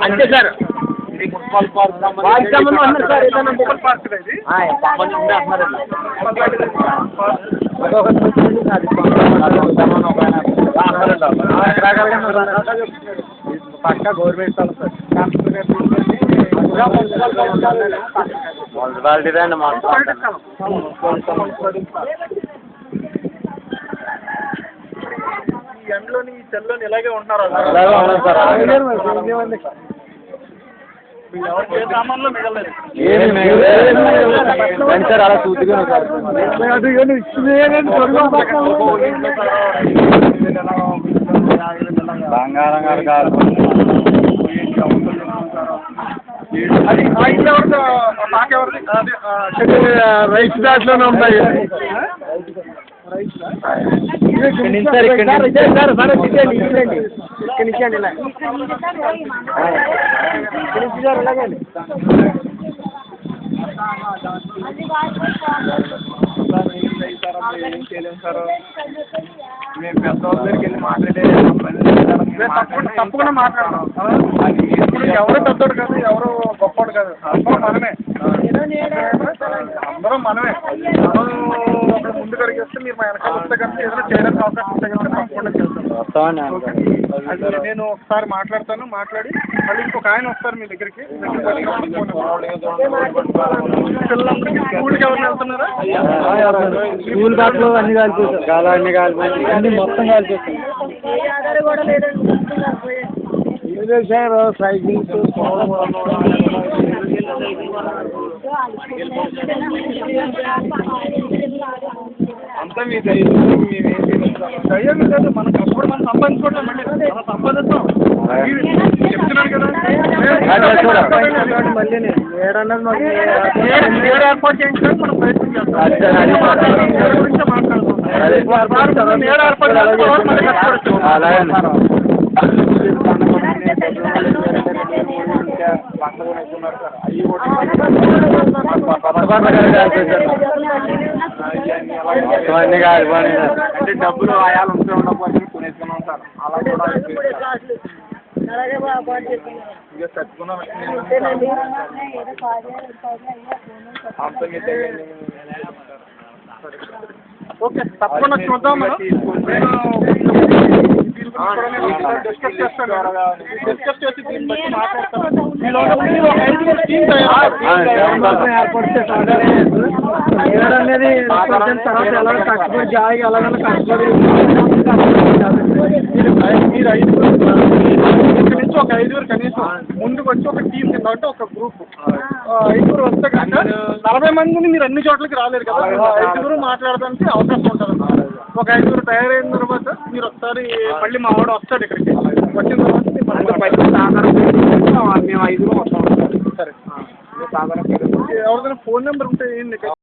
అంతే సార్. ఇది municipal park సంబంధించి సార్. ఏదైనా మున్సిపల్ పార్క్ ఇది సంబంధించి అంటున్నారండి. పక్క గవర్నమెంట్ సార్. మున్సిపాలిటీ అండి. ఈ ఎండ్లోని ఈ చెల్లోని ఇలాగే ఉంటున్నారు సార్. ఏ సామాన్లో మిగలేదు సార్. అలా చూద్దుగా సార్. బంగారం గారు కాదు. అది నాకెవరిది రైస్ దాంట్లోనే ఉంటాయి. మేము పెద్దవాళ్ళ దగ్గరికి వెళ్ళి మాట్లాడే తప్పకుండా మాట్లాడదాం. ఇప్పుడు ఎవరు పెద్దోడు కాదు, ఎవరు గొప్పవాడు కాదు, అందరూ మనమే. అందరం మనమే. మనం అక్కడ ముందు కడిగేస్తే మీరు మా వెనకాల వస్తే కనుక ఏదైనా చేయడానికి అవకాశం వస్తే కనుక తప్పకుండా చేస్తాను. అది నేను ఒకసారి మాట్లాడతాను. మాట్లాడి మళ్ళీ ఇంకొక ఆయన వస్తారు మీ దగ్గరికి. పిల్లలందరికీ స్కూల్కి ఎవరు వెళ్తున్నారా? స్కూల్ బాటలో అన్ని కాలిపోతారు. చాలా అన్ని కాలిపోయి అన్ని మొత్తం కాలిపోతాయి. ఏదో సార్ సైకిల్స్ అంతా మీ దయ్యం కాదు. మన కష్టపడి మనం సంపాదించుకోవటం మళ్ళీ మనం సంపాదిస్తాం. చెప్తున్నాను కదా. మళ్ళీ ఏడన్నది ఏడు ఏర్పాటు చేయించడానికి మనం ప్రయత్నం చేస్తాం. గురించి మాట్లాడుతాం. ఏడు ఏర్పాటు అన్నీ కాదు. అంటే డబ్బులు ఆయాలు ఉంటే ఉండకపోతే కొనేసుకున్నాం సార్. అలా కూడా ఇక చచ్చుకున్నాం. ఓకే, తప్పకుండా చూద్దాం. మనం డిస్కస్ చేస్తాను. డిస్కస్ చేసి దీన్ని బట్టి మాట్లాడతాను. అనేది తర్వాత ఎలా కష్టపడి జాయిగా ఎలాగైనా కష్టపడి మీరు ఐదుగురు ఇక్కడ నుంచి ఒక ఐదుగురు కనీసం ముందుకు వచ్చి ఒక టీం కింద అంటే ఒక గ్రూప్ ఐదుగురు వస్తే కనుక 40 మందిని మీరు అన్ని చోట్లకి రాలేరు కదా. ఐదుగురు మాట్లాడడానికి అవకాశం ఉంటుంది. ఒక ఐదుగురు తయారైన తర్వాత మీరు ఒకసారి మళ్ళీ మా వాడు వస్తాడు ఇక్కడికి. వచ్చిన తర్వాత మేము ఐదుగురు వస్తాం. సరే, ఎవరిదైనా ఫోన్ నెంబర్ ఉంటే ఏంటి?